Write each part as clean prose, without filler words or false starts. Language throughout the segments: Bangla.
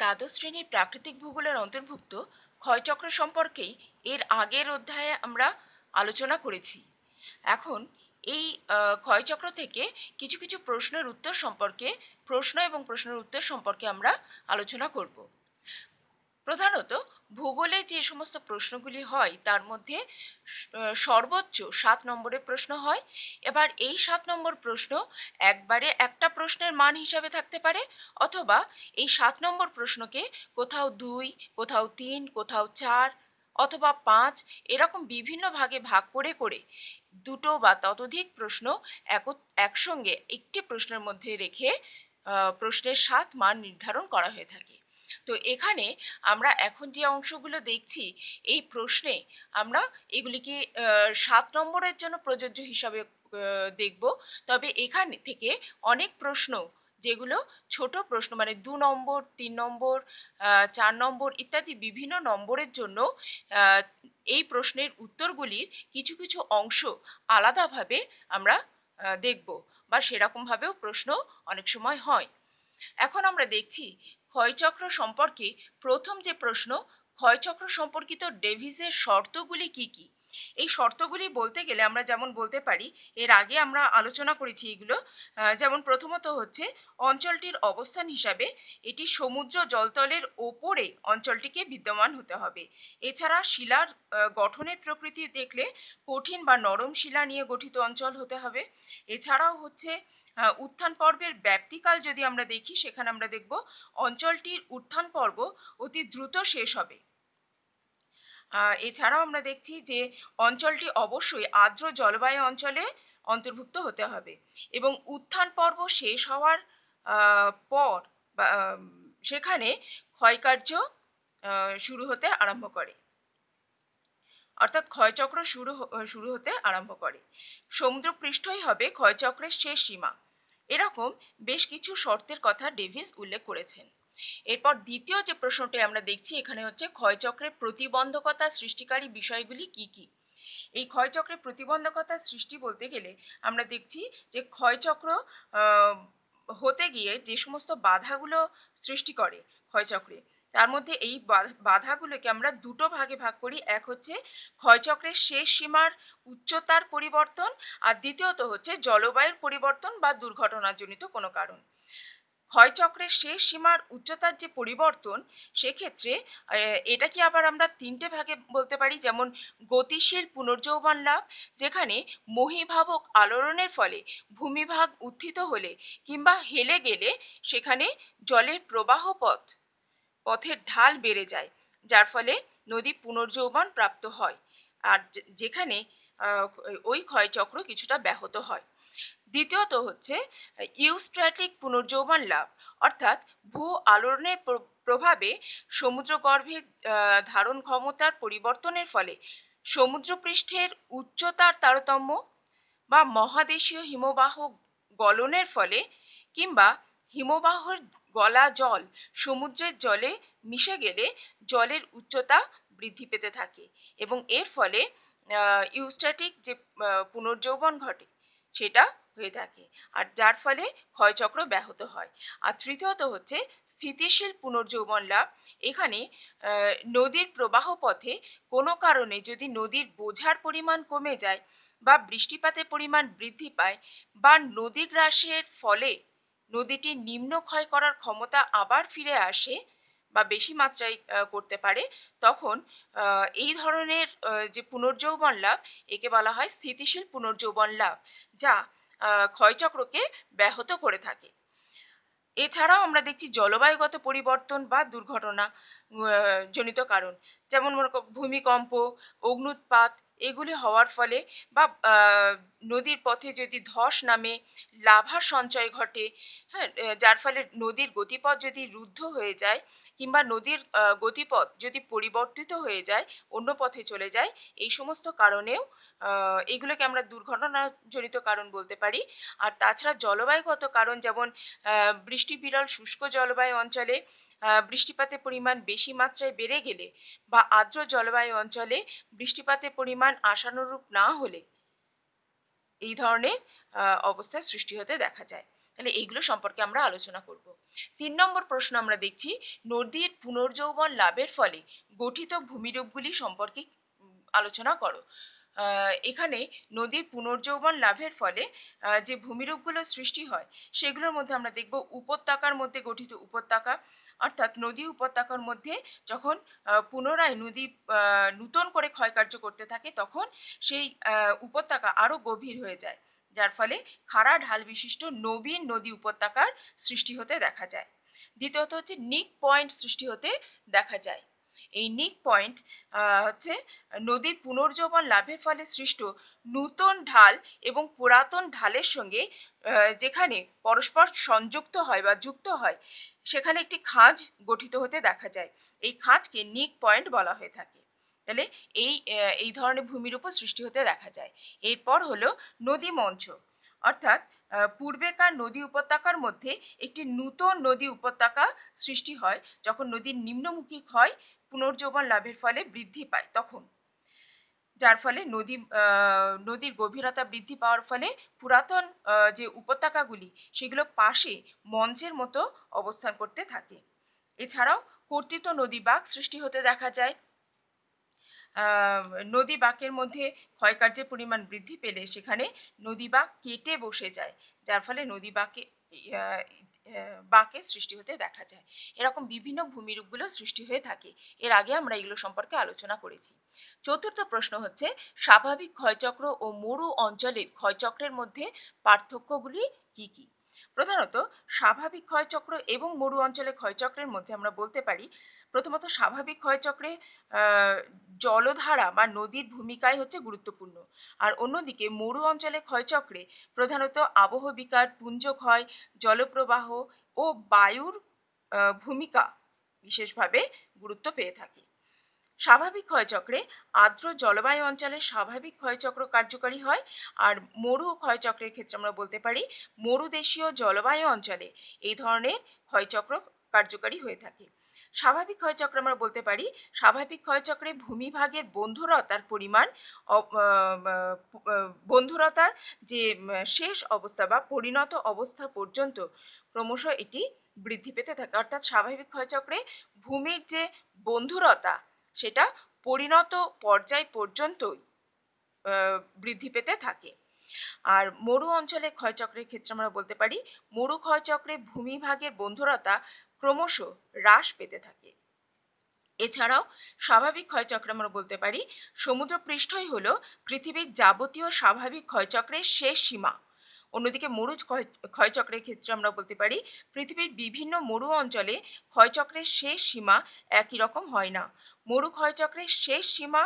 দ্বাদশ শ্রেণীর প্রাকৃতিক ভূগোলের অন্তর্ভুক্ত ক্ষয়চক্র সম্পর্কেই এর আগের অধ্যায়ে আমরা আলোচনা করেছি। এখন এই ক্ষয়চক্র থেকে কিছু কিছু প্রশ্ন এবং প্রশ্নের উত্তর সম্পর্কে আমরা আলোচনা করব। প্রধানত ভূগোলে যে সমস্ত প্রশ্নগুলি হয় তার মধ্যে সর্বোচ্চ 7 নম্বরের প্রশ্ন হয়। এবার এই 7 নম্বর প্রশ্ন একবারে একটা প্রশ্নের মান হিসাবে থাকতে পারে, অথবা এই 7 নম্বর প্রশ্নকে কোথাও 2, কোথাও 3, কোথাও 4 অথবা 5 এরকম বিভিন্ন ভাগে ভাগ করে করে দুটো বা ততোধিক প্রশ্ন একসঙ্গে একটি প্রশ্নের মধ্যে রেখে প্রশ্নের 7 মান নির্ধারণ করা হয়ে থাকে। তো এখানে আমরা এখন যে অংশগুলো দেখছি এই প্রশ্নে আমরা এগুলিকে 7 নম্বরের জন্য প্রযোজ্য হিসাবে দেখব। তবে এখানে থেকে অনেক প্রশ্ন যেগুলো ছোট প্রশ্ন, মানে 2 নম্বর, 3 নম্বর, 4 নম্বর ইত্যাদি বিভিন্ন নম্বরের জন্য এই প্রশ্নের উত্তরগুলির কিছু কিছু অংশ আলাদাভাবে আমরা দেখব, বা সেরকম ভাবেও প্রশ্ন অনেক সময় হয়। এখন আমরা দেখছি ক্ষয়চক্র সম্পর্কে প্রথম যে প্রশ্ন, ক্ষয়চক্র সম্পর্কিত ডেভিসের শর্তগুলি কি কি। এই শর্তগুলি বলতে গেলে আমরা যেমন বলতে পারি, এর আগে আমরা আলোচনা করেছি এগুলো। যেমন প্রথমত হচ্ছে অঞ্চলটির অবস্থান হিসাবে এটি সমুদ্র জলতলের ওপরে অঞ্চলটিকে বিদ্যমান হতে হবে। এছাড়া শিলার গঠনের প্রকৃতি দেখলে কঠিন বা নরম শিলা নিয়ে গঠিত অঞ্চল হতে হবে। এছাড়াও হচ্ছে উত্থান পর্বের ব্যাপ্তিকাল যদি আমরা দেখি, সেখানে আমরা দেখব অঞ্চলটির উত্থান পর্ব অতি দ্রুত শেষ হবে। এছাড়াও আমরা দেখছি যে অঞ্চলটি অবশ্যই আর্দ্র জলবায়ু অঞ্চলে অন্তর্ভুক্ত হতে হবে, এবং উত্থান পর্ব শেষ হওয়ার পর বা সেখানে ক্ষয়কার্য শুরু হতে আরম্ভ করে, অর্থাৎ ক্ষয়চক্র শুরু হতে আরম্ভ করে। সমুদ্রপৃষ্ঠই হবে ক্ষয়চক্রের শেষ সীমা। এরকম বেশ কিছু শর্তের কথা ডেভিস উল্লেখ করেছেন। এরপর দ্বিতীয় যে প্রশ্নটি আমরা দেখছি এখানে হচ্ছে ক্ষয়চক্রের প্রতিবন্ধকতা সৃষ্টিকারী বিষয়গুলি কি কি। এই ক্ষয়চক্রের প্রতিবন্ধকতা সৃষ্টি বলতে গেলে আমরা দেখছি যে ক্ষয়চক্র আহ, হতে গিয়ে যে সমস্ত বাধাগুলো সৃষ্টি করে ক্ষয়চক্রে, তার মধ্যে এই বাধাগুলোকে আমরা দুটো ভাগে ভাগ করি। এক হচ্ছে ক্ষয়চক্রের শেষ সীমার উচ্চতার পরিবর্তন, আর দ্বিতীয়ত হচ্ছে জলবায়ুর পরিবর্তন বা দুর্ঘটনাজনিত কোনো কারণ। ক্ষয়চক্রের শেষ সীমার উচ্চতার যে পরিবর্তন, সেক্ষেত্রে এটাকে আবার আমরা তিনটে ভাগে বলতে পারি। যেমন গতিশীল পুনর্যৌবন লাভ, যেখানে মহীভাবক আলোড়নের ফলে ভূমিভাগ উত্থিত হলে কিংবা হেলে গেলে সেখানে জলের পথের ঢাল বেড়ে যায়, যার ফলে নদী পুনর্যৌবন প্রাপ্ত হয়, আর যেখানে ওই ক্ষয়চক্র কিছুটা ব্যাহত হয়। দ্বিতীয়ত হচ্ছে ইউস্ট্র্যাটিক পুনর্যৌবন লাভ, অর্থাৎ ভূ আলোড়নের প্রভাবে সমুদ্রগর্ভে ধারণ ক্ষমতার পরিবর্তনের ফলে সমুদ্রপৃষ্ঠের উচ্চতার তারতম্য, বা মহাদেশীয় হিমবাহ গলনের ফলে, কিংবা হিমবাহের গলা জল সমুদ্রের জলে মিশে গেলে জলের উচ্চতা বৃদ্ধি পেতে থাকে, এবং এর ফলে ইউস্ট্যাটিক যে পুনর্যৌবন ঘটে সেটা হয়ে থাকে, আর যার ফলে ক্ষয়চক্র ব্যাহত হয়। আর তৃতীয়ত হচ্ছে স্থিতিশীল পুনর্যৌবন লাভ। এখানে নদীর প্রবাহ পথে কোনো কারণে যদি নদীর বোঝার পরিমাণ কমে যায়, বা বৃষ্টিপাতের পরিমাণ বৃদ্ধি পায়, বা নদী গ্রাসের ফলে নদীটির নিম্ন ক্ষয় করার ক্ষমতা আবার ফিরে আসে বা বেশি মাত্রায় করতে পারে, তখন এই ধরনের যে পুনর্যৌবন লাভ, একে বলা হয় স্থিতিশীল পুনর্যৌবন লাভ, যা ক্ষয়চক্রকে ব্যাহত করে থাকে। এছাড়াও আমরা দেখছি জলবায়ুগত পরিবর্তন বা দুর্ঘটনা জনিত কারণ, যেমন মনে করো ভূমিকম্প, অগ্ন্যুৎপাত, এগুলি হওয়ার ফলে, বা নদীর পথে যদি ধস নামে, লাভার সঞ্চয় ঘটে, হ্যাঁ, যার ফলে নদীর গতিপথ যদি রুদ্ধ হয়ে যায়, কিংবা নদীর গতিপথ যদি পরিবর্তিত হয়ে যায়, অন্য পথে চলে যায়, এই সমস্ত কারণেও এগুলোকে আমরা দুর্ঘটনাজনিত কারণ বলতে পারি। আর তাছাড়া জলবায়ুগত কারণ, যেমন বৃষ্টিবিরল শুষ্ক জলবায়ু অঞ্চলে বৃষ্টিপাতের পরিমাণ বেশি মাত্রায় বেড়ে গেলে, বা আর্দ্র জলবায়ু অঞ্চলে বৃষ্টিপাতের পরিমাণ আশানুরূপ না হলে এই ধরনের অবস্থার সৃষ্টি হতে দেখা যায়। তাহলে এইগুলো সম্পর্কে আমরা আলোচনা করব। ৩ নম্বর প্রশ্ন আমরা দেখছি, নদীর পুনর্যৌবন লাভের ফলে গঠিত ভূমিরূপগুলি সম্পর্কে আলোচনা করো। এখানে নদীর পুনর্যৌবন লাভের ফলে যে ভূমিরূপগুলো সৃষ্টি হয় সেগুলোর মধ্যে আমরা দেখব উপত্যকার মধ্যে গঠিত উপত্যকা, অর্থাৎ নদী উপত্যকার মধ্যে যখন পুনরায় নদী নূতন করে ক্ষয়কার্য করতে থাকে তখন সেই উপত্যকা আরো গভীর হয়ে যায়, যার ফলে খাড়া ঢাল বিশিষ্ট নবীন নদী উপত্যকার সৃষ্টি হতে দেখা যায়। দ্বিতীয়ত হচ্ছে নিক পয়েন্ট সৃষ্টি হতে দেখা যায়। এই নিক পয়েন্ট হচ্ছে নদীর পুনর্যৌবন লাভের ফলে সৃষ্ট নূতন ঢাল এবং পুরাতন ঢালের সঙ্গে যেখানে পরস্পর সংযুক্ত হয় বা যুক্ত হয় সেখানে একটি খাঁজ গঠিত হতে দেখা যায়। এই খাঁজকে নিক পয়েন্ট বলা হয়ে থাকে। তাহলে এই ধরনের ভূমির উপর সৃষ্টি হতে দেখা যায়। এরপর হলো নদী মঞ্চ, অর্থাৎ পূর্বেকার নদী উপত্যকার মধ্যে একটি নূতন নদী উপত্যকা সৃষ্টি হয় যখন নদীর নিম্নমুখী ক্ষয় পুনর্যৌবন লাভের ফলে বৃদ্ধি পায় তখন, যার ফলে নদীর গভীরতা বৃদ্ধি পাওয়ার ফলে পুরাতন যে উপত্যকাগুলি সেগুলো পাশে মঞ্চের মতো অবস্থান করতে থাকে। এছাড়াও কর্তিত নদী বাঁক সৃষ্টি হতে দেখা যায়। নদী বাঁকের মধ্যে ক্ষয়কার্যের পরিমাণ বৃদ্ধি পেলে সেখানে নদী বাঁক কেটে বসে যায়, যার ফলে নদী বাঁকের সৃষ্টি হতে দেখা যায়। এরকম বিভিন্ন ভূমিরূপগুলো সৃষ্টি হয়ে থাকে। এর আগে আমরা এগুলো সম্পর্কে আলোচনা করেছি। চতুর্থ প্রশ্ন হচ্ছে, স্বাভাবিক ক্ষয়চক্র ও মরু অঞ্চলের ক্ষয়চক্রের মধ্যে পার্থক্যগুলি কি কি? প্রধানত স্বাভাবিক ক্ষয়চক্র এবং মরু অঞ্চলের ক্ষয়চক্রের মধ্যে আমরা বলতে পারি, প্রথমত স্বাভাবিক ক্ষয়চক্রে জলধারা বা নদীর ভূমিকাই হচ্ছে গুরুত্বপূর্ণ। আর অন্যদিকে মরু অঞ্চলে ক্ষয়চক্রে প্রধানত আবহবিকার, পুঞ্জক্ষয়, জলপ্রবাহ ও বায়ুর ভূমিকা বিশেষভাবে গুরুত্ব পেয়ে থাকে। স্বাভাবিক ক্ষয়চক্রে আর্দ্র জলবায়ু অঞ্চলে স্বাভাবিক ক্ষয়চক্র কার্যকরী হয়, আর মরু ক্ষয়চক্রের ক্ষেত্রে আমরা বলতে পারি মরুদেশীয় জলবায়ু অঞ্চলে এই ধরনের ক্ষয়চক্র কার্যকরী হয়ে থাকে। স্বাভাবিক ক্ষয়চক্র আমরা বলতে পারি স্বাভাবিক ক্ষয়চক্রে ভূমিভাগের বন্ধুরতার পরিমাণ বন্ধুরতার যে শেষ অবস্থা বা পরিণত অবস্থা পর্যন্ত ক্রমশ এটি বৃদ্ধি পেতে থাকে, অর্থাৎ স্বাভাবিক ক্ষয়চক্রে ভূমির যে বন্ধুরতা সেটা পরিণত পর্যায় পর্যন্তই বৃদ্ধি পেতে থাকে। আর মরু অঞ্চলে ক্ষয়চক্রের ক্ষেত্রে আমরা বলতে পারি মরু ক্ষয়চক্রে ভূমিভাগের বন্ধুরতা ক্রমশ হ্রাস পেতে থাকে। এছাড়াও স্বাভাবিক ক্ষয়চক্র আমরা বলতে পারি সমুদ্রপৃষ্ঠই হলো পৃথিবীর যাবতীয় স্বাভাবিক ক্ষয়চক্রের শেষ সীমা। অন্যদিকে ক্ষয়চক্রের ক্ষেত্রে আমরা বলতে পারি পৃথিবীর বিভিন্ন মরু অঞ্চলে ক্ষয়চক্রের শেষ সীমা একই রকম হয় না। মরু ক্ষয়চক্রের শেষ সীমা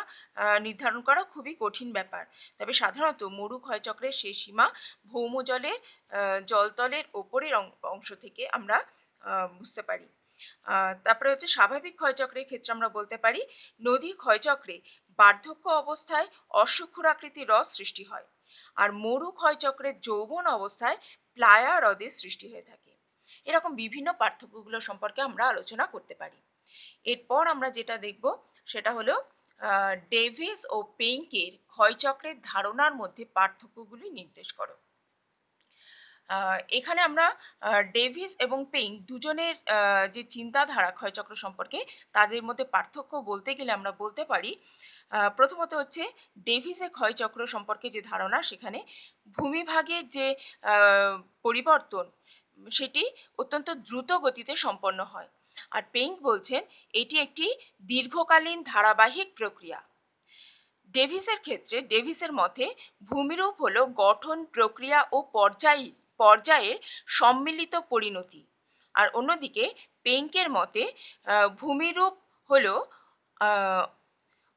নির্ধারণ করা খুবই কঠিন ব্যাপার। তবে সাধারণত মরু ক্ষয়চক্রের শেষ সীমা ভৌমজলের জলতলের ওপরের অংশ থেকে আমরা বুঝতে পারি। তারপরে হচ্ছে স্বাভাবিক ক্ষয়চক্রের ক্ষেত্রে আমরা বলতে পারি নদী ক্ষয়চক্রে বার্ধক্য অবস্থায় অশ্বক্ষুরাকৃতি হ্রদ সৃষ্টি হয়, আর মরু ক্ষয়চক্রের যৌবন অবস্থায় প্লায়া হ্রদের সৃষ্টি হয়ে থাকে। এরকম বিভিন্ন পার্থক্যগুলো সম্পর্কে আমরা আলোচনা করতে পারি। এরপর আমরা যেটা দেখব সেটা হলো ডেভিস ও পেইঙ্কের ক্ষয়চক্রের ধারণার মধ্যে পার্থক্যগুলি নির্দেশ করো। এখানে আমরা ডেভিস এবং পেইং দুজনের যে চিন্তাধারা ক্ষয়চক্র সম্পর্কে তাদের মধ্যে পার্থক্য বলতে গেলে আমরা বলতে পারি প্রথমত হচ্ছে ডেভিসের ক্ষয়চক্র সম্পর্কে যে ধারণা সেখানে ভূমিভাগের যে পরিবর্তন সেটি অত্যন্ত দ্রুত গতিতে সম্পন্ন হয়, আর পেইং বলছেন এটি একটি দীর্ঘকালীন ধারাবাহিক প্রক্রিয়া। ডেভিসের মতে ভূমিরূপ হলো গঠন, প্রক্রিয়া ও পর্যায়ের সম্মিলিত পরিণতি। আর অন্যদিকে পেইঙ্কের মতে ভূমিরূপ হলো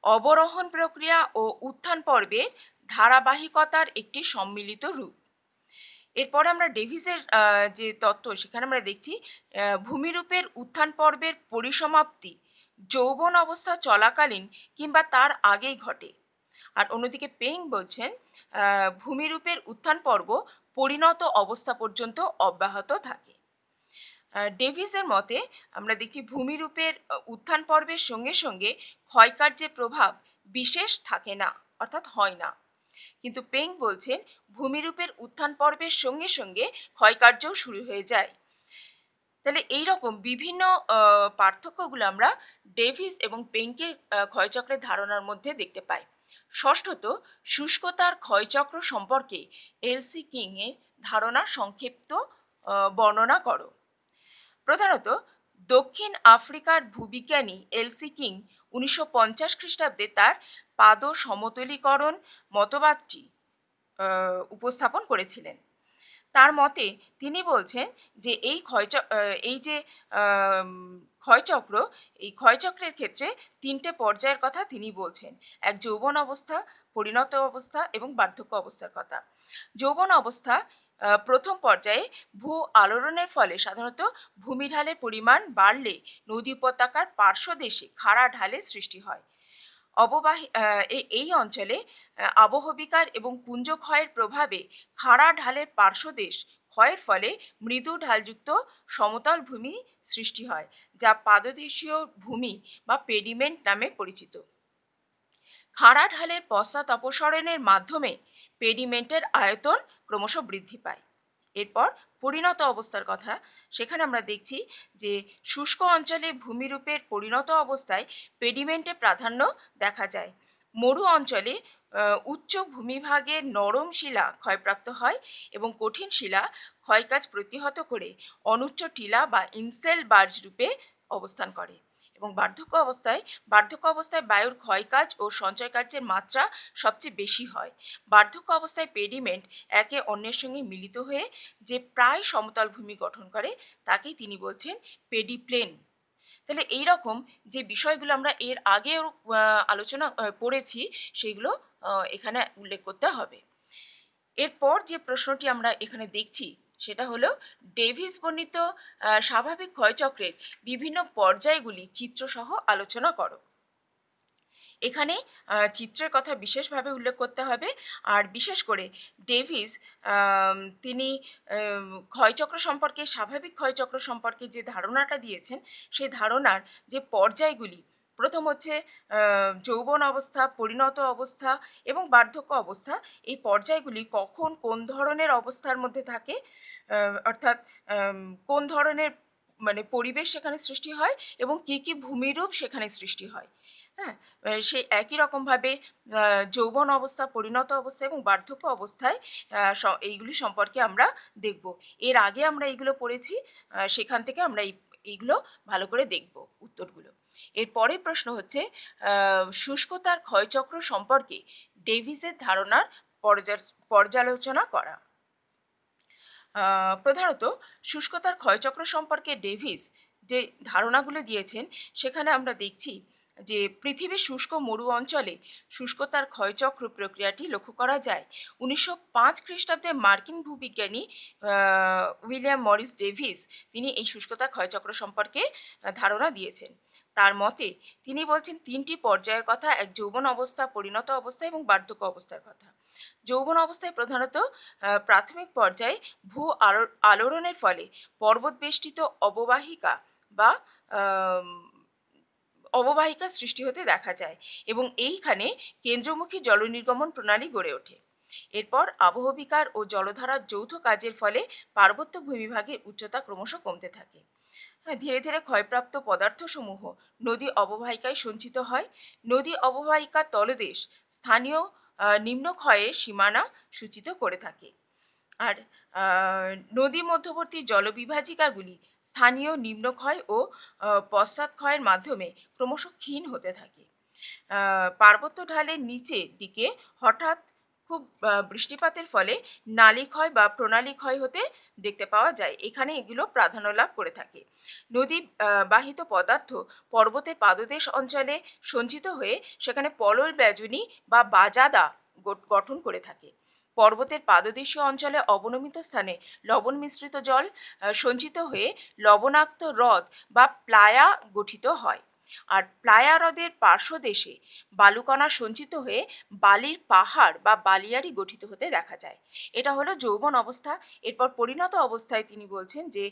অবরোহণ প্রক্রিয়া ও উত্থান পর্বের ধারাবাহিকতার একটি সম্মিলিত রূপ। এরপর আমরা ডেভিসের যে তত্ত্ব সেখানে আমরা দেখছি ভূমিরূপের উত্থান পর্বের পরিসমাপ্তি যৌবন অবস্থা চলাকালীন কিংবা তার আগেই ঘটে। আর অন্যদিকে পেইং বলছেন ভূমিরূপের উত্থান পর্ব পরিণত অবস্থা পর্যন্ত অব্যাহত থাকে। ডেভিসের মতে আমরা দেখছি ভূমিরূপের উত্থান পর্বের সঙ্গে সঙ্গে ক্ষয়কার্যের প্রভাব বিশেষ থাকে না, অর্থাৎ হয় না, কিন্তু পেং বলছেন ভূমিরূপের উত্থান পর্বের সঙ্গে সঙ্গে ক্ষয়কার্যও শুরু হয়ে যায়। তাহলে এইরকম বিভিন্ন পার্থক্যগুলো আমরা ডেভিস এবং পেংকে ক্ষয়চক্রের ধারণার মধ্যে দেখতে পাই। ষষ্ঠত, শুষ্কতার ক্ষয়চক্র সম্পর্কে এলসি কিং এর ধারণা সংক্ষিপ্ত বর্ণনা করো। প্রধানত দক্ষিণ আফ্রিকার ভূবিজ্ঞানী এলসি কিং 1950 খ্রিস্টাব্দে তার পাদ সমতলীকরণ মতবাদটি উপস্থাপন করেছিলেন। তার মতে তিনি বলছেন যে এই যে আম, ক্ষয়চক্র, এই ক্ষয়চক্রের ক্ষেত্রে তিনটে পর্যায়ের কথা তিনি বলছেন। এক যৌবন অবস্থা, পরিণত অবস্থা এবং বার্ধক্য অবস্থার কথা। যৌবন অবস্থা প্রথম পর্যায়ে ভূ আলোড়নের ফলে সাধারণত ভূমিঢালের পরিমাণ বাড়লে নদী উপত্যকার পার্শ্বদেশে খাড়া ঢালের সৃষ্টি হয়। এই অঞ্চলে আবহবিকার এবং পুঞ্জ ক্ষয়ের প্রভাবে খাড়া ঢালের পার্শ্বদেশ ক্ষয়ের ফলে মৃদু ঢালযুক্ত সমতল ভূমি সৃষ্টি হয়, যা পাদদেশীয় ভূমি বা পেডিমেন্ট নামে পরিচিত। খাড়া ঢালের পশ্চাৎ অপসারণের মাধ্যমে পেডিমেন্টের আয়তন ক্রমশ বৃদ্ধি পায়। এরপর পরিণত অবস্থার কথা, সেখানে আমরা দেখছি যে শুষ্ক অঞ্চলে ভূমিরূপের পরিণত অবস্থায় পেডিমেন্টে প্রাধান্য দেখা যায়। মরু অঞ্চলে উচ্চ ভূমিভাগের নরম শিলা ক্ষয়প্রাপ্ত হয় এবং কঠিন শিলা ক্ষয়কাজ প্রতিহত করে অনুচ্চ টিলা বা ইনসেল বার্জ রূপে অবস্থান করে। এবং বার্ধক্য অবস্থায় বায়ুর ক্ষয়কাজ ও সঞ্চয় কার্যের মাত্রা সবচেয়ে বেশি হয়। বার্ধক্য অবস্থায় পেডিমেন্ট একে অন্যের সঙ্গে মিলিত হয়ে যে প্রায় সমতল ভূমি গঠন করে তাকেই তিনি বলছেন পেডিপ্লেন। তাহলে এই রকম যে বিষয়গুলো আমরা এর আগেও আলোচনা পড়েছি, সেগুলো এখানে উল্লেখ করতে হবে। এরপর যে প্রশ্নটি আমরা এখানে দেখছি সেটা হলো ডেভিস বর্ণিত স্বাভাবিক ক্ষয়চক্রের বিভিন্ন পর্যায়গুলি চিত্রসহ আলোচনা করো। এখানে চিত্রের কথা বিশেষভাবে উল্লেখ করতে হবে। আর বিশেষ করে ডেভিস তিনি ক্ষয়চক্র সম্পর্কে, স্বাভাবিক ক্ষয়চক্র সম্পর্কে যে ধারণাটা দিয়েছেন, সেই ধারণার যে পর্যায়গুলি, প্রথম হচ্ছে যৌবন অবস্থা, পরিণত অবস্থা এবং বার্ধক্য অবস্থা। এই পর্যায়গুলি কখন কোন ধরনের অবস্থার মধ্যে থাকে, অর্থাৎ কোন ধরনের মানে পরিবেশ সেখানে সৃষ্টি হয় এবং কি কি ভূমিরূপ সেখানে সৃষ্টি হয়। হ্যাঁ, সেই একই রকমভাবে যৌবন অবস্থা, পরিণত অবস্থা এবং বার্ধক্য অবস্থায় এইগুলি সম্পর্কে আমরা দেখব। এর আগে আমরা এইগুলো পড়েছি, সেখান থেকে আমরা এইগুলো ভালো করে দেখব উত্তরগুলো। এর পরের প্রশ্ন হচ্ছে শুষ্কতার ক্ষয়চক্র সম্পর্কে ডেভিসের ধারণার পর্যালোচনা করা। প্রধানত শুষ্কতার ক্ষয়চক্র সম্পর্কে ডেভিস যে ধারণাগুলো দিয়েছেন, সেখানে আমরা দেখছি যে পৃথিবীর শুষ্ক মরু অঞ্চলে শুষ্কতার ক্ষয়চক্র প্রক্রিয়াটি লক্ষ্য করা যায়। 1905 খ্রিস্টাব্দে মার্কিন ভূবিজ্ঞানী উইলিয়াম মরিস ডেভিস তিনি এই শুষ্কতা ক্ষয়চক্র সম্পর্কে ধারণা দিয়েছেন। তার মতে তিনি বলছেন তিনটি পর্যায়ের কথা: এক যৌবন অবস্থা, পরিণত অবস্থা এবং বার্ধক্য অবস্থার কথা। যৌবন অবস্থায় প্রধানত প্রাথমিক পর্যায়ে ভূ আলোড়নের ফলে পর্বত বেষ্টিত অববাহিকা বা অববাহিকা সৃষ্টি হতে দেখা যায় এবং এইখানে কেন্দ্রমুখী জলনির্গমন প্রণালী গড়ে ওঠে। এরপর আবহবিকার ও জলধারার যৌথ কাজের ফলে পার্বত্য ভূমিভাগের উচ্চতা ক্রমশ কমতে থাকে। হ্যাঁ, ধীরে ধীরে ক্ষয়প্রাপ্ত পদার্থসমূহ নদী অববাহিকায় সঞ্চিত হয়। নদী অববাহিকার তলদেশ স্থানীয় নিম্নক্ষয়ের সীমানা সূচিত করে থাকে। আর নদী মধ্যবর্তী জলবিভাজিকাগুলি স্থানীয় নিম্নক্ষয় ও পশ্চাৎক্ষয়ের মাধ্যমে ক্রমশ ক্ষীণ হতে থাকে। পার্বত্য ঢালের নিচের দিকে হঠাৎ খুব বৃষ্টিপাতের ফলে নালী ক্ষয় বা প্রণালী ক্ষয় হতে দেখতে পাওয়া যায়। এখানে এগুলো প্রাধান্য লাভ করে থাকে। নদী বাহিত পদার্থ পর্বতের পাদদেশ অঞ্চলে সঞ্চিত হয়ে সেখানে পলল ব্যাজনী বা বাজাদা গঠন করে থাকে। পর্বতের পাদদেশীয় অঞ্চলে অবনমিত স্থানে লবণ মিশ্রিত জল সঞ্চিত হয়ে লবণাক্ত হ্রদ বা প্লায়া গঠিত হয়। আর প্লায়া হ্রদের পার্শ্বদেশে বালুকণা সঞ্চিত হয়ে বালির পাহাড় বা বালিয়াড়ি গঠিত হতে দেখা যায়। এটা হলো যৌবন অবস্থা। এরপর পরিণত অবস্থায় তিনি বলছেন যে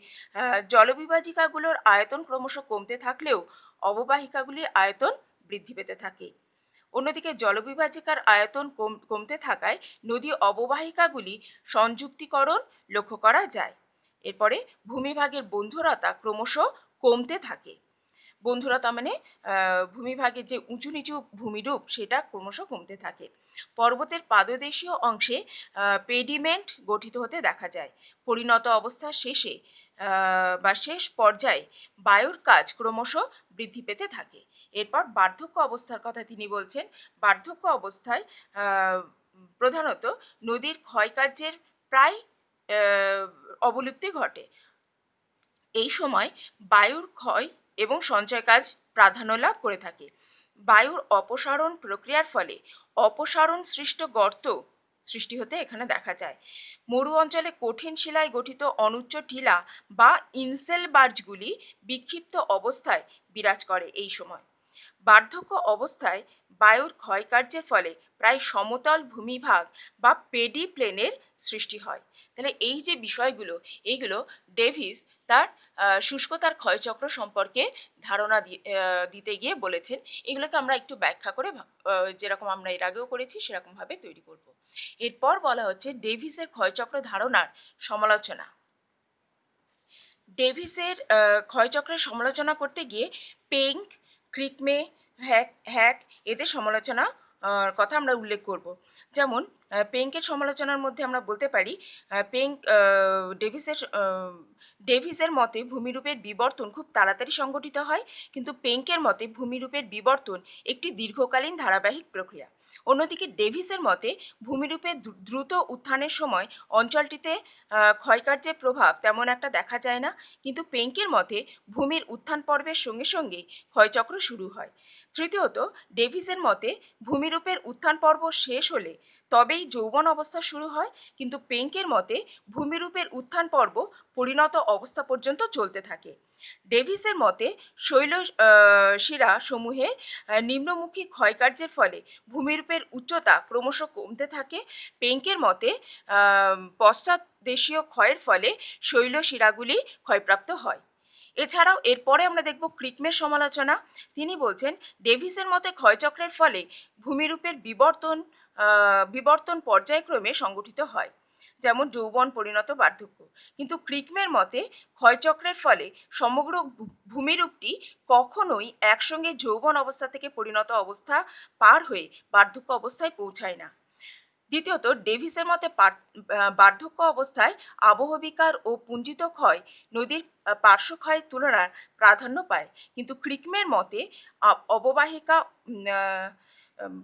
জলবিভাজিকাগুলোর আয়তন ক্রমশ কমতে থাকলেও অববাহিকাগুলির আয়তন বৃদ্ধি পেতে থাকে। অন্যদিকে জলবিভাজিকার আয়তন কমতে থাকায় নদী অববাহিকাগুলি সংযুক্তিকরণ লক্ষ্য করা যায়। এরপরে ভূমিভাগের বন্ধুরতা ক্রমশ কমতে থাকে। বন্ধুরতা মানে ভূমিভাগের যে উঁচু নিচু ভূমিরূপ সেটা ক্রমশ কমতে থাকে। পর্বতের পাদদেশীয় অংশে পেডিমেন্ট গঠিত হতে দেখা যায়। পরিণত অবস্থার শেষে বা শেষ পর্যায়ে বায়ুর কাজ ক্রমশ বৃদ্ধি পেতে থাকে। এরপর বার্ধক্য অবস্থার কথা তিনি বলছেন। বার্ধক্য অবস্থায় প্রধানত নদীর ক্ষয়কার্যের প্রায় অবলুপ্তি ঘটে। এই সময় বায়ুর ক্ষয় এবং সঞ্চয় কাজ প্রাধান্য লাভ করে থাকে। বায়ুর অপসারণ প্রক্রিয়ার ফলে অপসারণ সৃষ্ট গর্ত সৃষ্টি হতে এখানে দেখা যায়। মরু অঞ্চলে কঠিন শিলায় গঠিত অনুচ্চ টিলা বা ইনসেল বার্জগুলি বিক্ষিপ্ত অবস্থায় বিরাজ করে এই সময়। বার্ধক্য অবস্থায় বায়ুর ক্ষয়কার্যের ফলে প্রায় সমতল ভূমিভাগ বা পেডি প্লেনের সৃষ্টি হয়। তাহলে এই যে বিষয়গুলো, এইগুলো ডেভিস তার শুষ্কতার ক্ষয়চক্র সম্পর্কে ধারণা দিতে গিয়ে বলেছেন। এগুলোকে আমরা একটু ব্যাখ্যা করে যেরকম আমরা এর আগেও করেছি সেরকমভাবে তৈরি করব। এরপর বলা হচ্ছে ডেভিসের ক্ষয়চক্র ধারণার সমালোচনা। ডেভিসের ক্ষয়চক্রের সমালোচনা করতে গিয়ে পেঙ্ক, ক্রিকমে, হ্যাক এদের সমালোচনা কথা আমরা উল্লেখ করব। যেমন পেঙ্কের সমালোচনার মধ্যে আমরা বলতে পারি পেঙ্ক ডেভিসের মতে ভূমিরূপের বিবর্তন খুব তাড়াতাড়ি সংঘটিত হয়, কিন্তু পেঙ্কের মতে ভূমিরূপের বিবর্তন একটি দীর্ঘকালীন ধারাবাহিক প্রক্রিয়া। অন্যদিকে ডেভিসের মতে ভূমিরূপের দ্রুত উত্থানের সময় অঞ্চলটিতে ক্ষয়কার্যের প্রভাব তেমন একটা দেখা যায় না, কিন্তু পেঙ্কের মতে ভূমির উত্থান পর্বের সঙ্গে সঙ্গে ক্ষয়চক্র শুরু হয়। তৃতীয়ত, ডেভিসের মতে ভূমিরূপের উত্থান পর্ব শেষ হলে তবেই যৌবন অবস্থা শুরু হয়, কিন্তু পেঙ্কের মতে ভূমিরূপের উত্থান পর্ব পরিণত অবস্থা পর্যন্ত চলতে থাকে। ডেভিসের মতে শৈল শিরা সমূহের নিম্নমুখী ক্ষয়কার্যের ফলে ভূমিরূপের উচ্চতা ক্রমশ কমতে থাকে। পেঙ্কের মতে পশ্চাৎ দেশীয় ক্ষয়ের ফলে শৈল শিরাগুলি ক্ষয়প্রাপ্ত হয়। এছাড়াও এরপরে আমরা দেখব ক্রিকমের সমালোচনা। তিনি বলছেন ডেভিসের মতে ক্ষয়চক্রের ফলে ভূমিরূপের বিবর্তন পর্যায়ক্রমে সংগঠিত হয়, যেমন যৌবন, পরিণত, বার্ধক্য। কিন্তু ক্রিকমের মতে ক্ষয়চক্রের ফলে সমগ্র ভূমিরূপটি কখনোই একসঙ্গে যৌবন অবস্থা থেকে পরিণত অবস্থা পার হয়ে বার্ধক্য অবস্থায় পৌঁছায় না। দ্বিতীয়ত, ডেভিসের মতে বার্ধক্য অবস্থায় আবহবিকার ও পুঞ্জিত ক্ষয় নদীর পার্শ্বক্ষয়ের তুলনায় প্রাধান্য পায়, কিন্তু ক্রিকমের মতে অববাহিকা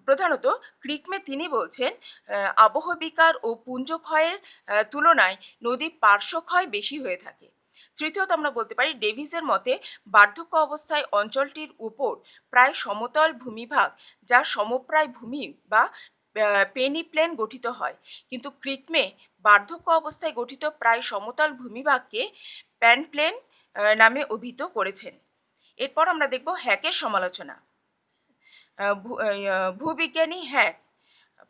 প্রধানত ক্রিকমে তিনি বলছেন আবহবিকার ও পুঞ্জক্ষয়ের তুলনায় নদীর পার্শ্বক্ষয় বেশি হয়ে থাকে। তৃতীয়ত, আমরা বলতে পারি ডেভিসের মতে বার্ধক্য অবস্থায় অঞ্চলটির উপর প্রায় সমতল ভূমিভাগ যা সমপ্রায় ভূমি বা পেনিপ্লেন গঠিত হয়, কিন্তু ক্রিকমে বার্ধক্য অবস্থায় গঠিত প্রায় সমতল ভূমিভাগকে প্যানপ্লেন নামে অভিহিত করেছেন। এরপর আমরা দেখব হ্যাকের সমালোচনা। ভূবিজ্ঞানী হ্যাক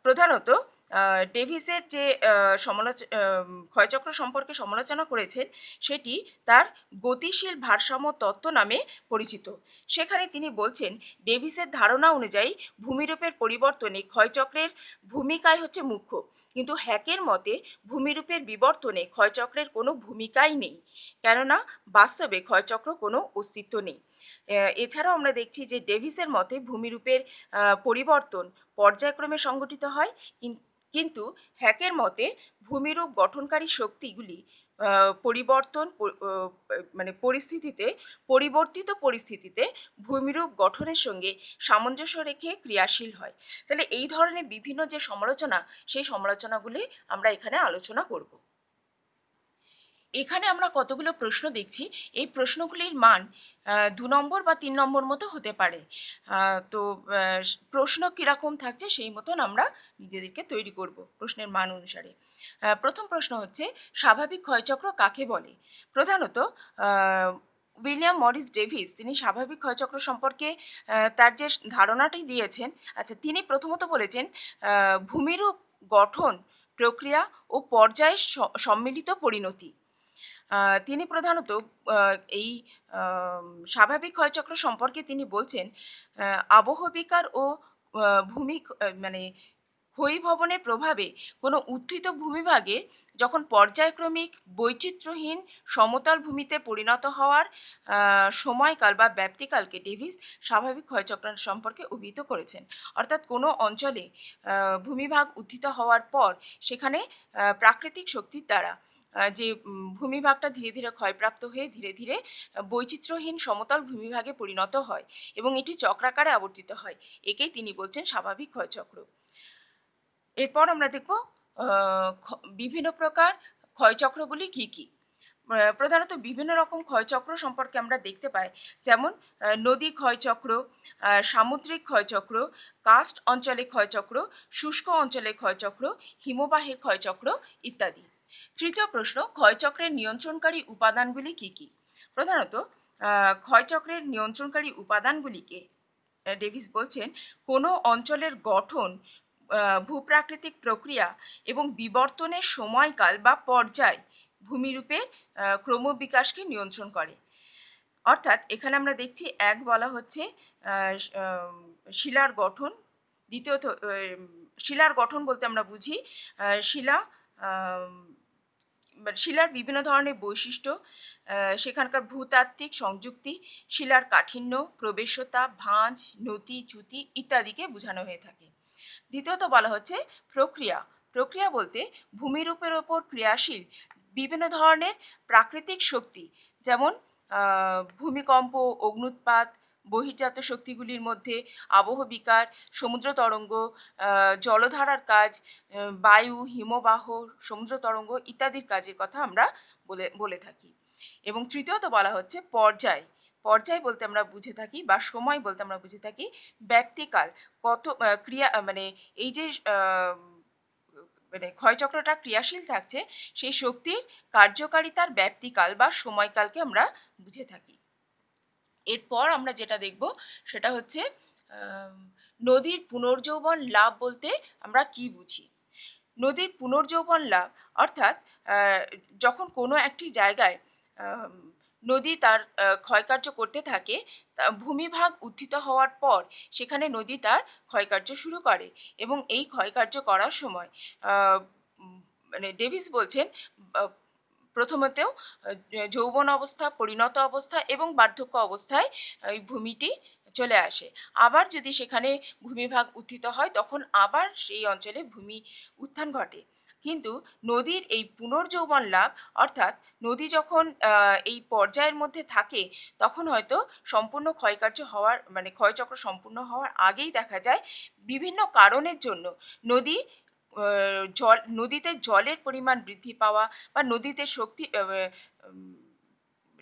প্রধানত ডেভিসের যে ক্ষয়চক্র সম্পর্কে সমালোচনা করেছেন সেটি তার গতিশীল ভারসাম্য তত্ত্ব নামে পরিচিত। সেখানে তিনি বলছেন ডেভিসের ধারণা অনুযায়ী ভূমিরূপের পরিবর্তনে ক্ষয়চক্রের ভূমিকাই হচ্ছে মুখ্য, কিন্তু হ্যাকের মতে ভূমিরূপের বিবর্তনে ক্ষয়চক্রের কোনো ভূমিকাই নেই, কেননা বাস্তবে ক্ষয়চক্র কোনো অস্তিত্ব নেই। এছাড়াও আমরা দেখছি যে ডেভিসের মতে ভূমিরূপের পরিবর্তন পর্যায়ক্রমে সংঘটিত হয়, কিন্তু হ্যাকের মতে ভূমিরূপ গঠনকারী শক্তিগুলি পরিবর্তিত পরিস্থিতিতে ভূমিরূপ গঠনের সঙ্গে সামঞ্জস্য রেখে ক্রিয়াশীল হয়। তাহলে এই ধরনের বিভিন্ন যে সমালোচনা, সেই সমালোচনাগুলি আমরা এখানে আলোচনা করব। এখানে আমরা কতগুলো প্রশ্ন দেখছি। এই প্রশ্নগুলির মান 2 নম্বর বা 3 নম্বর মতো হতে পারে। তো প্রশ্ন কিরকম থাকছে সেই মতন আমরা নিজেদেরকে তৈরি করব প্রশ্নের মান অনুসারে। প্রথম প্রশ্ন হচ্ছে স্বাভাবিক ক্ষয়চক্র কাকে বলে? প্রধানত উইলিয়াম মরিস ডেভিস তিনি স্বাভাবিক ক্ষয়চক্র সম্পর্কে তার যে ধারণাটি দিয়েছেন, আচ্ছা, তিনি প্রথমত বলেছেন ভূমিরূপ গঠন প্রক্রিয়া ও পর্যায়ের সম্মিলিত পরিণতি। তিনি প্রধানত এই স্বাভাবিক ক্ষয়চক্র সম্পর্কে তিনি বলছেন আবহবিকার ও ভূমি মানে ক্ষয়ীভবনের প্রভাবে কোনো উত্থিত ভূমিভাগে যখন পর্যায়ক্রমিক বৈচিত্র্যহীন সমতল ভূমিতে পরিণত হওয়ার সময়কাল বা ব্যাপ্তিকালকে ডেভিস স্বাভাবিক ক্ষয়চক্র সম্পর্কে অভিহিত করেছেন। অর্থাৎ কোনো অঞ্চলে ভূমিভাগ উত্থিত হওয়ার পর সেখানে প্রাকৃতিক শক্তির দ্বারা যে ভূমিভাগটা ধীরে ধীরে ক্ষয়প্রাপ্ত হয়ে ধীরে ধীরে বৈচিত্র্যহীন সমতল ভূমিভাগে পরিণত হয় এবং এটি চক্রাকারে আবর্তিত হয়, একেই তিনি বলছেন স্বাভাবিক ক্ষয়চক্র। এরপর আমরা দেখব বিভিন্ন প্রকার ক্ষয়চক্রগুলি কি কি। প্রধানত বিভিন্ন রকম ক্ষয়চক্র সম্পর্কে আমরা দেখতে পাই, যেমন নদী ক্ষয়চক্র, সামুদ্রিক ক্ষয়চক্র, কার্স্ট অঞ্চলে ক্ষয়চক্র, শুষ্ক অঞ্চলে ক্ষয়চক্র, হিমবাহের ক্ষয়চক্র ইত্যাদি। তৃতীয় প্রশ্ন, ক্ষয়চক্রের নিয়ন্ত্রণকারী উপাদানগুলি কি কি। প্রধানত ক্ষয়চক্রের নিয়ন্ত্রণকারী উপাদানগুলিকে ডেভিস বলছেন কোনো অঞ্চলের গঠন, ভূপ্রাকৃতিক প্রক্রিয়া এবং বিবর্তনের সময়কাল বা পর্যায় ভূমিরূপের ক্রমবিকাশকে নিয়ন্ত্রণ করে। অর্থাৎ এখানে আমরা দেখছি, এক বলা হচ্ছে শিলার গঠন, দ্বিতীয়ত শিলার গঠন বলতে আমরা বুঝি শিলা শিলার বিভিন্ন ধরনের বৈশিষ্ট্য, সেখানকার ভূতাত্ত্বিক সংযুক্তি, শিলার কাঠিন্য, প্রবেশতা, ভাঁজ, নতি, চ্যুতি ইত্যাদিকে বোঝানো হয়ে থাকে। দ্বিতীয়ত বলা হচ্ছে প্রক্রিয়া। প্রক্রিয়া বলতে ভূমিরূপের ওপর ক্রিয়াশীল বিভিন্ন ধরনের প্রাকৃতিক শক্তি, যেমন ভূমিকম্প, অগ্ন্যুৎপাত, বহির্জাত শক্তিগুলির মধ্যে আবহবিকার, সমুদ্র তরঙ্গ, জলধারার কাজ, বায়ু, হিমবাহ, সমুদ্র তরঙ্গ ইত্যাদির কাজের কথা আমরা বলে থাকি। এবং তৃতীয়ত বলা হচ্ছে পর্যায়। পর্যায় বলতে আমরা বুঝে থাকি বা সময় বলতে আমরা বুঝে থাকি ব্যাপ্তিকাল, কত ক্রিয়া মানে এই যে মানে ক্ষয়চক্রটা ক্রিয়াশীল থাকছে সেই শক্তির কার্যকারিতার ব্যাপ্তিকাল বা সময়কালকে আমরা বুঝে থাকি। এরপর আমরা যেটা দেখব সেটা হচ্ছে নদীর পুনর্যৌবন লাভ বলতে আমরা কি বুঝি। নদীর পুনর্যৌবন লাভ অর্থাৎ যখন কোনো একটি জায়গায় নদী তার ক্ষয়কার্য করতে থাকে, ভূমিভাগ উত্থিত হওয়ার পর সেখানে নদী তার ক্ষয়কার্য শুরু করে এবং এই ক্ষয়কার্য করার সময় মানে ডেভিস বলছেন প্রথমতেও যৌবন অবস্থা, পরিণত অবস্থা এবং বার্ধক্য অবস্থায় এই ভূমিটি চলে আসে। আবার যদি সেখানে ভূমিভাগ উত্থিত হয় তখন আবার সেই অঞ্চলে ভূমি উত্থান ঘটে। কিন্তু নদীর এই পুনর্যৌবন লাভ অর্থাৎ নদী যখন এই পর্যায়ের মধ্যে থাকে তখন হয়তো সম্পূর্ণ ক্ষয়কার্য হওয়ার মানে ক্ষয়চক্র সম্পূর্ণ হওয়ার আগেই দেখা যায় বিভিন্ন কারণের জন্য নদী নদীতে জলের পরিমাণ বৃদ্ধি পাওয়া বা নদীতে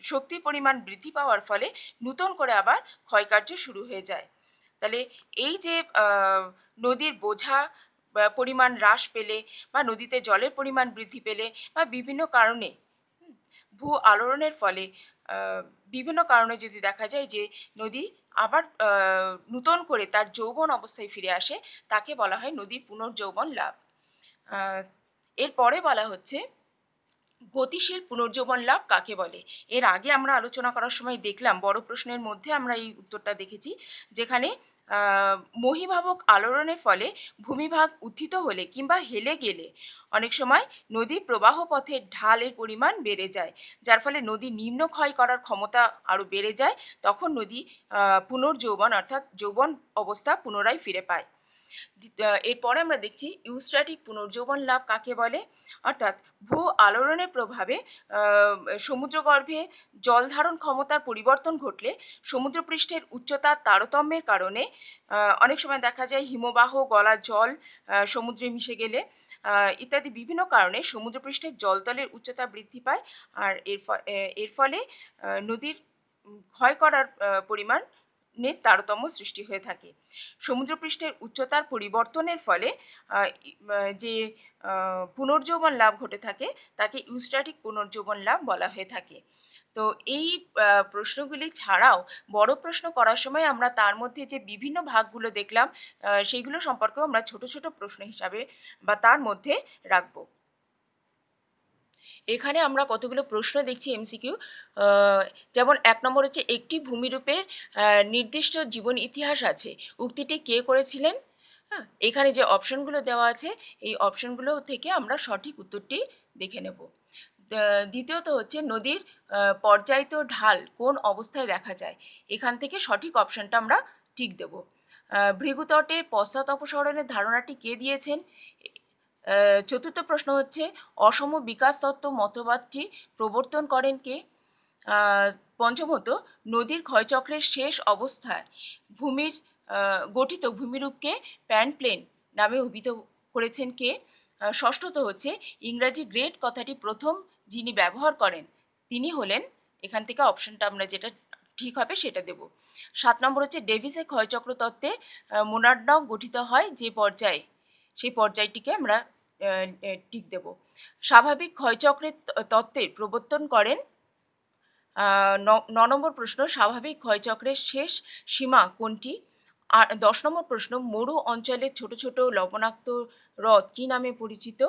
শক্তি পরিমাণ বৃদ্ধি পাওয়ার ফলে নূতন করে আবার ক্ষয়কার্য শুরু হয়ে যায়। তাহলে এই যে নদীর বোঝা পরিমাণ হ্রাস পেলে বা নদীতে জলের পরিমাণ বৃদ্ধি পেলে বা বিভিন্ন কারণে ভূ আলোড়নের ফলে বিভিন্ন কারণে যদি দেখা যায় যে নদী আবার নূতন করে তার যৌবন অবস্থায় ফিরে আসে, তাকে বলা হয় নদীর পুনর্যৌবন লাভ। এরপরে বলা হচ্ছে গতিশীল পুনর্যৌবন লাভ কাকে বলে। এর আগে আমরা আলোচনা করার সময় দেখলাম, বড় প্রশ্নের মধ্যে আমরা এই উত্তরটা দেখেছি, যেখানে মহীভাবক আলোড়নের ফলে ভূমিভাগ উত্থিত হলে কিংবা হেলে গেলে অনেক সময় নদীর প্রবাহ পথের ঢালের পরিমাণ বেড়ে যায়, যার ফলে নদী নিম্ন ক্ষয় করার ক্ষমতা আরও বেড়ে যায়, তখন নদী পুনর্যৌবন অর্থাৎ যৌবন অবস্থা পুনরায় ফিরে পায়। এরপরে আমরা দেখছি ইউস্ট্র্যাটিক পুনর্যৌবন লাভ কাকে বলে। অর্থাৎ ভূ আলোড়নের প্রভাবে সমুদ্রগর্ভে জল ধারণ ক্ষমতার পরিবর্তন ঘটলে সমুদ্রপৃষ্ঠের উচ্চতার তারতম্যের কারণে অনেক সময় দেখা যায় হিমবাহ গলা জল সমুদ্রে মিশে গেলে ইত্যাদি বিভিন্ন কারণে সমুদ্রপৃষ্ঠের জলতলের উচ্চতা বৃদ্ধি পায়, আর এর ফলে নদীর ক্ষয় করার পরিমাণ তারতম্য সৃষ্টি হয়ে থাকে। সমুদ্রপৃষ্ঠের উচ্চতার পরিবর্তনের ফলে যে পুনর্যৌবন লাভ ঘটে থাকে তাকে ইউস্ট্র্যাটিক পুনর্যৌবন লাভ বলা হয়ে থাকে। তো এই প্রশ্নগুলি ছাড়াও বড় প্রশ্ন করার সময় আমরা তার মধ্যে যে বিভিন্ন ভাগগুলো দেখলাম সেইগুলো সম্পর্কেও আমরা ছোট ছোট প্রশ্ন হিসাবে বা তার মধ্যে রাখব। এখানে আমরা কতগুলো প্রশ্ন দেখছি এমসিকিউ। যেমন ১ নম্বর হচ্ছে, একটি ভূমিরূপের নির্দিষ্ট জীবন ইতিহাস আছে। উক্তিটি কে করেছিলেন? হ্যাঁ? এখানে যে অপশনগুলো দেওয়া আছে, এই অপশনগুলো থেকে আমরা সঠিক উত্তরটি দেখে নেব। দ্বিতীয়ত হচ্ছে, নদীর পর্যায়িত ঢাল কোন অবস্থায় দেখা যায়? এখান থেকে সঠিক অপশনটা আমরা টিক দেব। ভৃগুতটে পশ্চাৎ অপসরণের ধারণাটি কে দিয়েছেন? চতুর্থ প্রশ্ন হচ্ছে, অসম বিকাশ তত্ত্ব মতবাদটি প্রবর্তন করেন কে? পঞ্চমত, নদীর ক্ষয়চক্রের শেষ অবস্থায় ভূমির গঠিত ভূমিরূপকে প্যানপ্লেন নামে অভিহিত করেছেন কে? ষষ্ঠত হচ্ছে, ইংরাজি গ্রেট কথাটি প্রথম যিনি ব্যবহার করেন তিনি হলেন, এখান থেকে অপশনটা আমরা যেটা ঠিক হবে সেটা দেব। 7 নম্বর হচ্ছে, ডেভিসের ক্ষয়চক্র তত্ত্বে মোনাড্নক গঠিত হয় যে পর্যায়ে, সেই পর্যায়টিকে আমরা টিক দেব। স্বাভাবিক ক্ষয়চক্রের তত্ত্বের প্রবর্তন করেন। 9 নম্বর প্রশ্ন, স্বাভাবিক ক্ষয়চক্রের শেষ সীমা কোনটি? 10 নম্বর প্রশ্ন, মরু অঞ্চলের ছোট ছোট লবণাক্ত হ্রদ কি নামে পরিচিত?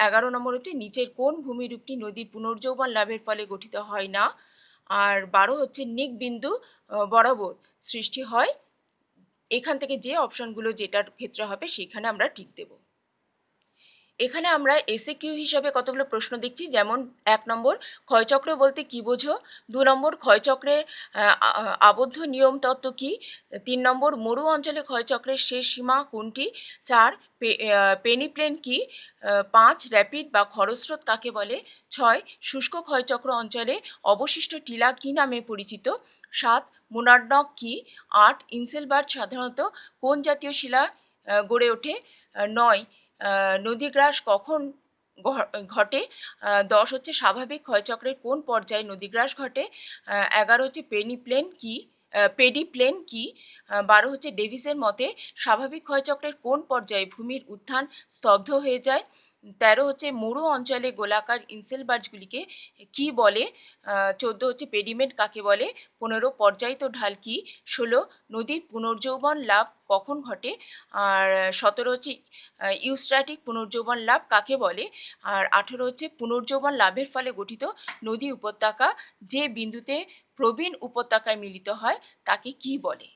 11 নম্বর হচ্ছে, নিচের কোন ভূমিরূপটি নদীর পুনর্যৌবন লাভের ফলে গঠিত হয় না? আর 12 হচ্ছে, নিক বিন্দু বরাবর সৃষ্টি হয়। এখান থেকে যে অপশনগুলো যেটার ক্ষেত্রে হবে সেখানে আমরা টিক দেব। এখানে আমরা এসএ কিউ হিসাবে কতগুলো প্রশ্ন দেখছি, যেমন 1 নম্বর, ক্ষয়চক্র বলতে কি বোঝো? 2 নম্বর, ক্ষয়চক্রের আবদ্ধ নিয়ম তত্ত্ব কি? 3 নম্বর, মরু অঞ্চলে ক্ষয়চক্রের শেষ সীমা কোনটি? 4, পেনিপ্লেন কি? 5, র্যাপিড বা খরস্রোত কাকে বলে? 6, শুষ্ক ক্ষয়চক্র অঞ্চলে অবশিষ্ট টিলা কি নামে পরিচিত? 7, মোনাড্নক কি? 8, ইনসেলবার্গ সাধারণত কোন জাতীয় শিলা গড়ে ওঠে? 9, নদীগ্রাস কখন ঘটে? 10 হচ্ছে, স্বাভাবিক ক্ষয়চক্রের কোন পর্যায়ে নদীগ্রাস ঘটে? 11 হচ্ছে, পেডিপ্লেন কি? 12 হচ্ছে, ডেভিসের মতে স্বাভাবিক ক্ষয়চক্রের কোন পর্যায়ে ভূমির উত্থান স্তব্ধ হয়ে যায়? 13 হচ্ছে, মরু অঞ্চলে গোলাকার ইনসেলবার্গগুলিকে কি বলে? 14 হচ্ছে, পেডিমেন্ট কাকে বলে? 15, পর্যায়িত ঢাল কি? 16, নদীর পুনর্যৌবন লাভ কখন ঘটে? আর 17 হচ্ছে, ইউস্ট্র্যাটিক পুনর্যৌবন লাভ কাকে বলে? আর 18 হচ্ছে, পুনর্যৌবন লাভের ফলে গঠিত নদী উপত্যকা যে বিন্দুতে প্রবীণ উপত্যকায় মিলিত হয় তাকে কি বলে?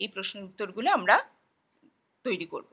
এই প্রশ্নের উত্তরগুলো আমরা তৈরি করব।